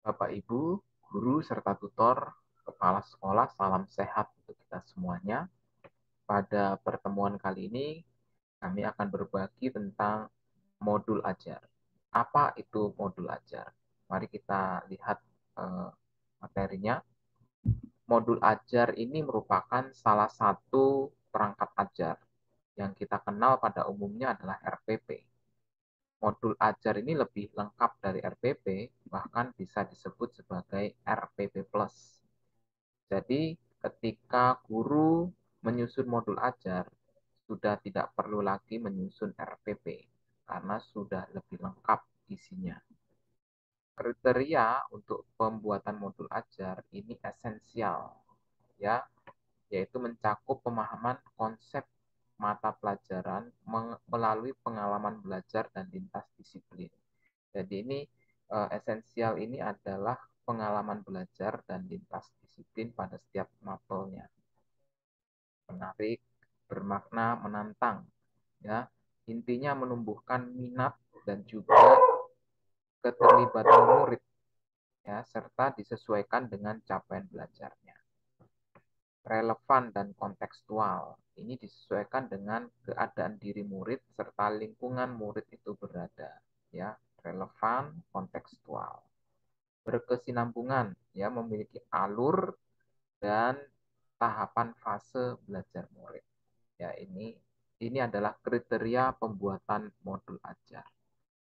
Bapak, Ibu, guru, serta tutor, kepala sekolah, salam sehat untuk kita semuanya. Pada pertemuan kali ini, kami akan berbagi tentang modul ajar. Apa itu modul ajar? Mari kita lihat materinya. Modul ajar ini merupakan salah satu perangkat ajar yang kita kenal pada umumnya adalah RPP. Modul ajar ini lebih lengkap dari RPP, bahkan bisa disebut sebagai RPP Plus. Jadi, ketika guru menyusun modul ajar, sudah tidak perlu lagi menyusun RPP, karena sudah lebih lengkap isinya. Kriteria untuk pembuatan modul ajar ini esensial, ya, yaitu mencakup pemahaman konsep mata pelajaran melalui pengalaman belajar dan lintas disiplin. Jadi ini esensial ini adalah pengalaman belajar dan lintas disiplin pada setiap mapelnya. Menarik, bermakna, menantang, ya. Intinya menumbuhkan minat dan juga keterlibatan murid, ya, serta disesuaikan dengan capaian belajarnya. Relevan dan kontekstual. Ini disesuaikan dengan keadaan diri murid serta lingkungan murid itu berada, ya. Relevan, kontekstual. Berkesinambungan, ya, memiliki alur dan tahapan fase belajar murid. Ya, ini adalah kriteria pembuatan modul ajar.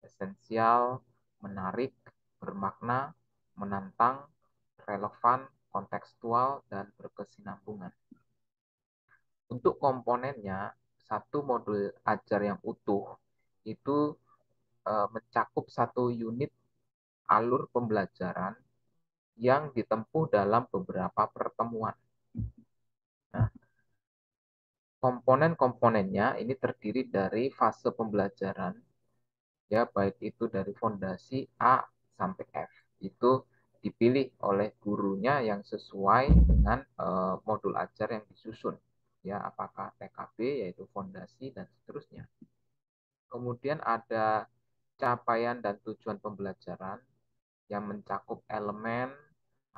Esensial, menarik, bermakna, menantang, relevan, kontekstual, dan berkesinambungan. Untuk komponennya, satu modul ajar yang utuh itu mencakup satu unit alur pembelajaran yang ditempuh dalam beberapa pertemuan. Nah, komponen-komponennya ini terdiri dari fase pembelajaran, ya, baik itu dari fondasi A sampai F. Itu dipilih oleh gurunya yang sesuai dengan modul ajar yang disusun, ya, apakah TKB yaitu fondasi dan seterusnya. Kemudian ada capaian dan tujuan pembelajaran yang mencakup elemen,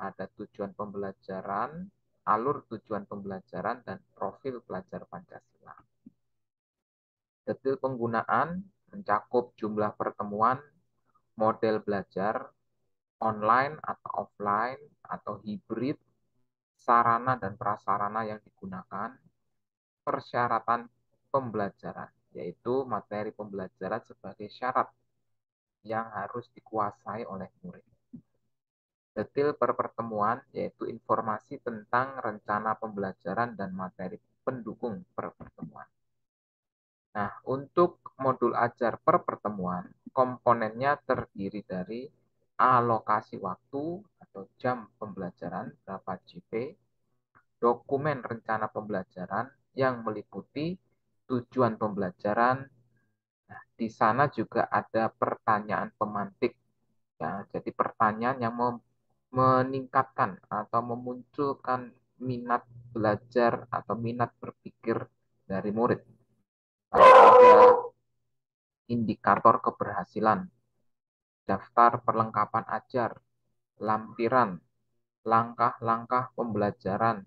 ada tujuan pembelajaran, alur tujuan pembelajaran, dan profil pelajar Pancasila. Detil penggunaan mencakup jumlah pertemuan, model belajar, online atau offline atau hibrid, sarana dan prasarana yang digunakan, persyaratan pembelajaran, yaitu materi pembelajaran sebagai syarat yang harus dikuasai oleh murid. Detil per pertemuan, yaitu informasi tentang rencana pembelajaran dan materi pendukung per pertemuan. Nah, untuk modul ajar per pertemuan, komponennya terdiri dari alokasi waktu atau jam pembelajaran, berapa JP, dokumen rencana pembelajaran yang meliputi tujuan pembelajaran. Nah, di sana juga ada pertanyaan pemantik. Ya, jadi pertanyaan yang meningkatkan atau memunculkan minat belajar atau minat berpikir dari murid. Ada indikator keberhasilan, daftar perlengkapan ajar, lampiran, langkah-langkah pembelajaran.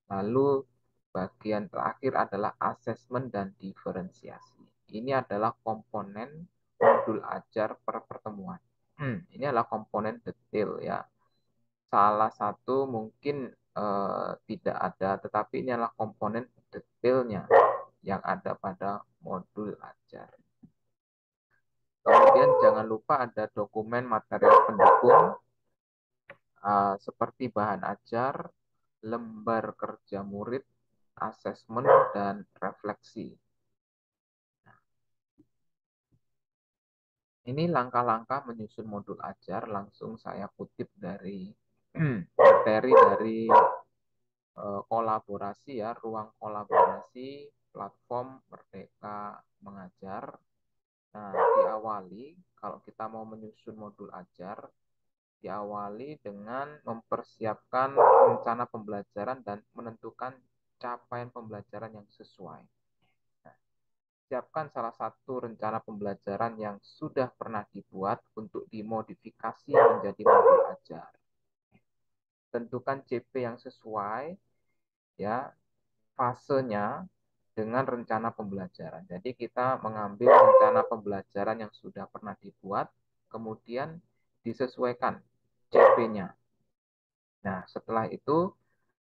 Lalu bagian terakhir adalah asesmen dan diferensiasi. Ini adalah komponen modul ajar per pertemuan. Ini adalah komponen detail, ya. Salah satu mungkin tidak ada, tetapi ini adalah komponen detailnya yang ada pada modul ajar. Kemudian jangan lupa ada dokumen material pendukung seperti bahan ajar, lembar kerja murid, asesmen, dan refleksi. Ini langkah-langkah menyusun modul ajar, langsung saya kutip dari materi dari kolaborasi, ya, ruang kolaborasi platform Merdeka Mengajar. Nah, diawali kalau kita mau menyusun modul ajar, diawali dengan mempersiapkan rencana pembelajaran dan menentukan capaian pembelajaran yang sesuai. Nah, Siapkan salah satu rencana pembelajaran yang sudah pernah dibuat untuk dimodifikasi menjadi modul ajar. Tentukan CP yang sesuai, ya, fasenya dengan rencana pembelajaran. Jadi kita mengambil rencana pembelajaran yang sudah pernah dibuat, kemudian disesuaikan CP-nya. Nah, setelah itu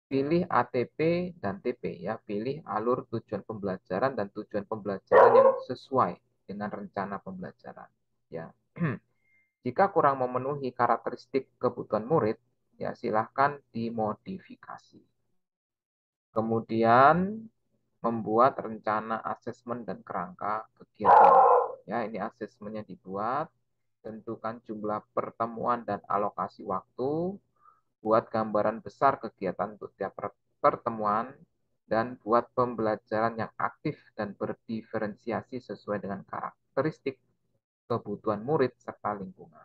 pilih ATP dan TP, ya, pilih alur tujuan pembelajaran dan tujuan pembelajaran yang sesuai dengan rencana pembelajaran. Ya. Jika kurang memenuhi karakteristik kebutuhan murid, ya silahkan dimodifikasi. Kemudian membuat rencana asesmen dan kerangka kegiatan. Ya, ini asesmennya dibuat, tentukan jumlah pertemuan dan alokasi waktu, buat gambaran besar kegiatan untuk tiap pertemuan, dan buat pembelajaran yang aktif dan berdiferensiasi sesuai dengan karakteristik kebutuhan murid serta lingkungan.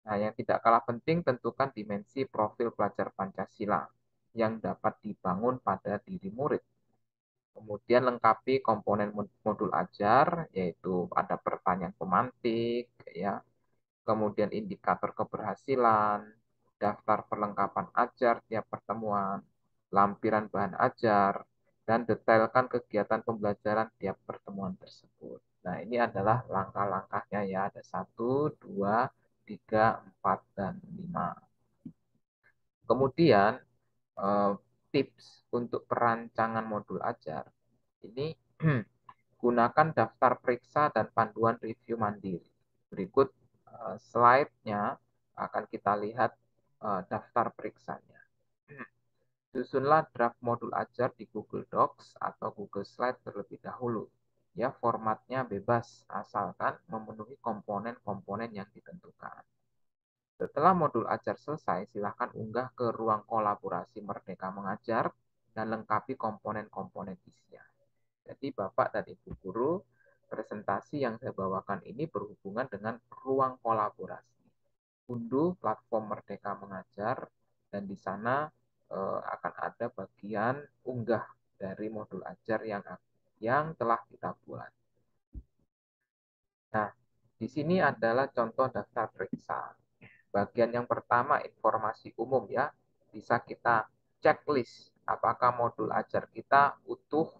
Nah, yang tidak kalah penting, tentukan dimensi profil pelajar Pancasila yang dapat dibangun pada diri murid. Kemudian lengkapi komponen modul ajar, yaitu ada pertanyaan pemantik, ya, kemudian indikator keberhasilan, daftar perlengkapan ajar tiap pertemuan, lampiran bahan ajar, dan detailkan kegiatan pembelajaran tiap pertemuan tersebut. Nah, ini adalah langkah-langkahnya, ya. Ada 1, 2, 3, 4, dan 5. Kemudian, tips untuk perancangan modul ajar. Ini gunakan daftar periksa dan panduan review mandiri. Berikut slide-nya akan kita lihat daftar periksanya. Susunlah draft modul ajar di Google Docs atau Google Slide terlebih dahulu. Ya, formatnya bebas asalkan memenuhi komponen-komponen yang ditentukan. Setelah modul ajar selesai, silakan unggah ke ruang kolaborasi Merdeka Mengajar dan lengkapi komponen-komponen isinya. Jadi Bapak dan Ibu Guru, presentasi yang saya bawakan ini berhubungan dengan ruang kolaborasi. Unduh platform Merdeka Mengajar, dan di sana akan ada bagian unggah dari modul ajar yang telah kita buat. Nah, di sini adalah contoh daftar periksa. Bagian yang pertama informasi umum, ya. Bisa kita checklist apakah modul ajar kita utuh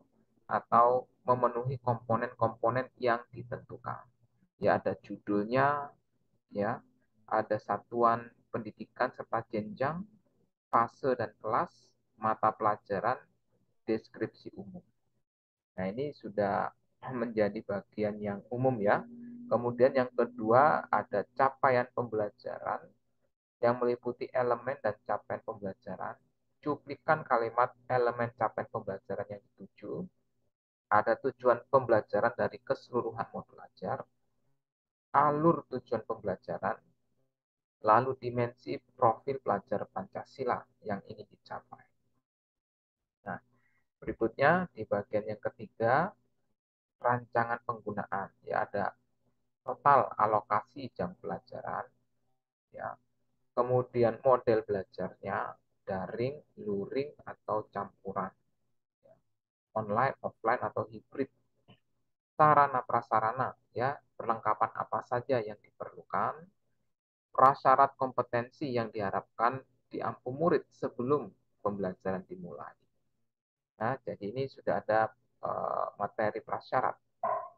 atau memenuhi komponen-komponen yang ditentukan. Ya, ada judulnya, ya. Ada satuan pendidikan serta jenjang, fase dan kelas, mata pelajaran, deskripsi umum. Nah, ini sudah menjadi bagian yang umum, ya. Kemudian yang kedua ada capaian pembelajaran yang meliputi elemen dan capaian pembelajaran, cuplikan kalimat elemen capaian pembelajaran yang dituju, ada tujuan pembelajaran dari keseluruhan modul ajar, alur tujuan pembelajaran, lalu dimensi profil pelajar Pancasila yang ingin dicapai. Nah, berikutnya di bagian yang ketiga, rancangan penggunaan. Ya, ada total alokasi jam pelajaran, ya. Kemudian model belajarnya, daring, luring, atau campuran, online, offline, atau hibrid. Sarana prasarana, ya, perlengkapan apa saja yang diperlukan, prasyarat kompetensi yang diharapkan diampu murid sebelum pembelajaran dimulai. Nah, jadi ini sudah ada materi prasyarat.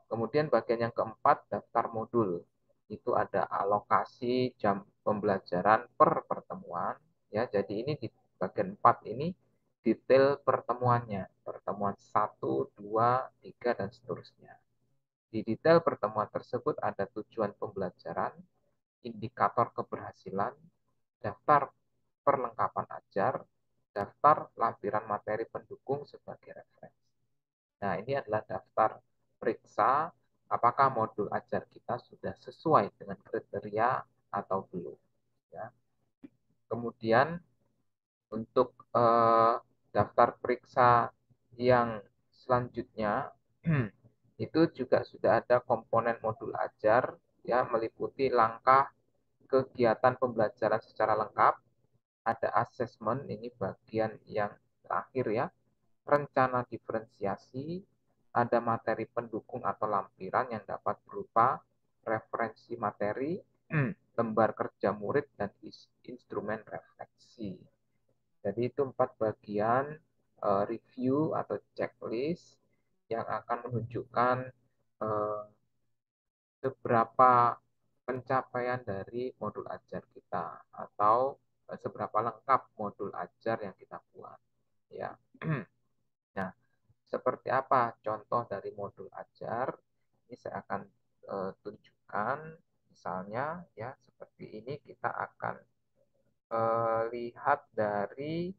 Kemudian bagian yang keempat, daftar modul. Itu ada alokasi jam pembelajaran per pertemuan. Ya, jadi ini di bagian 4 ini detail pertemuannya. Pertemuan 1, 2, 3, dan seterusnya. Di detail pertemuan tersebut ada tujuan pembelajaran, indikator keberhasilan, daftar perlengkapan ajar, daftar lampiran materi pendukung sebagai referensi. Nah, ini adalah daftar periksa apakah modul ajar kita sudah sesuai dengan kriteria atau belum. Ya. Kemudian untuk daftar periksa yang selanjutnya itu juga sudah ada komponen modul ajar, ya, meliputi langkah kegiatan pembelajaran secara lengkap, ada asesmen, ini bagian yang terakhir, ya, rencana diferensiasi, ada materi pendukung atau lampiran yang dapat berupa referensi materi, lembar kerja murid, dan instrumen refleksi. Jadi itu 4 bagian review atau checklist yang akan menunjukkan eh, seberapa pencapaian dari modul ajar kita atau seberapa lengkap modul ajar yang kita buat. Ya. Nah, seperti apa contoh dari modul ajar? Ini saya akan tunjukkan. Misalnya ya seperti ini kita akan lihat dari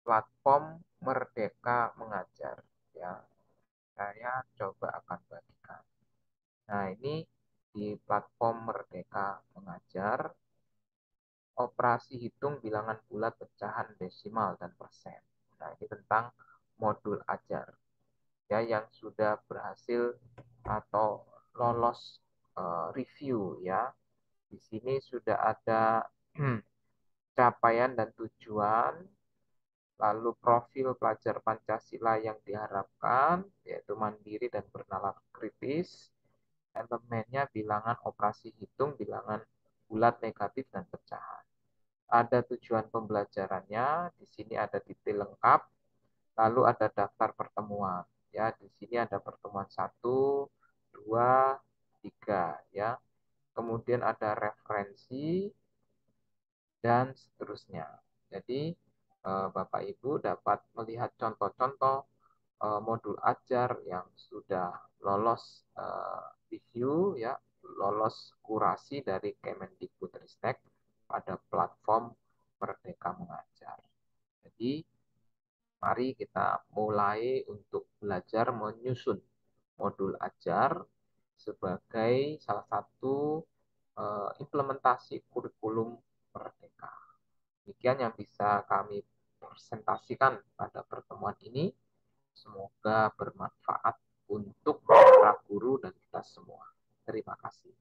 platform Merdeka Mengajar. Ya, saya coba akan bagikan. Nah, ini di platform Merdeka Mengajar, operasi hitung bilangan bulat, pecahan, desimal, dan persen. Nah, ini tentang modul ajar ya yang sudah berhasil atau lolos review ya. Di sini sudah ada capaian dan tujuan, lalu profil pelajar Pancasila yang diharapkan, yaitu mandiri dan bernalar kritis, elemennya bilangan operasi hitung, bilangan bulat, negatif, dan pecahan. Ada tujuan pembelajarannya, di sini ada detail lengkap, lalu ada daftar pertemuan. Ya, di sini ada pertemuan 1, 2, 3 ya. Kemudian ada referensi dan seterusnya. Jadi Bapak Ibu dapat melihat contoh-contoh modul ajar yang sudah lolos review ya, lolos kurasi dari Kemendikbudristek pada platform Merdeka Mengajar. Jadi mari kita mulai untuk belajar menyusun modul ajar sebagai salah satu implementasi kurikulum Merdeka. Demikian yang bisa kami presentasikan pada pertemuan ini. Semoga bermanfaat untuk para guru dan kita semua. Terima kasih.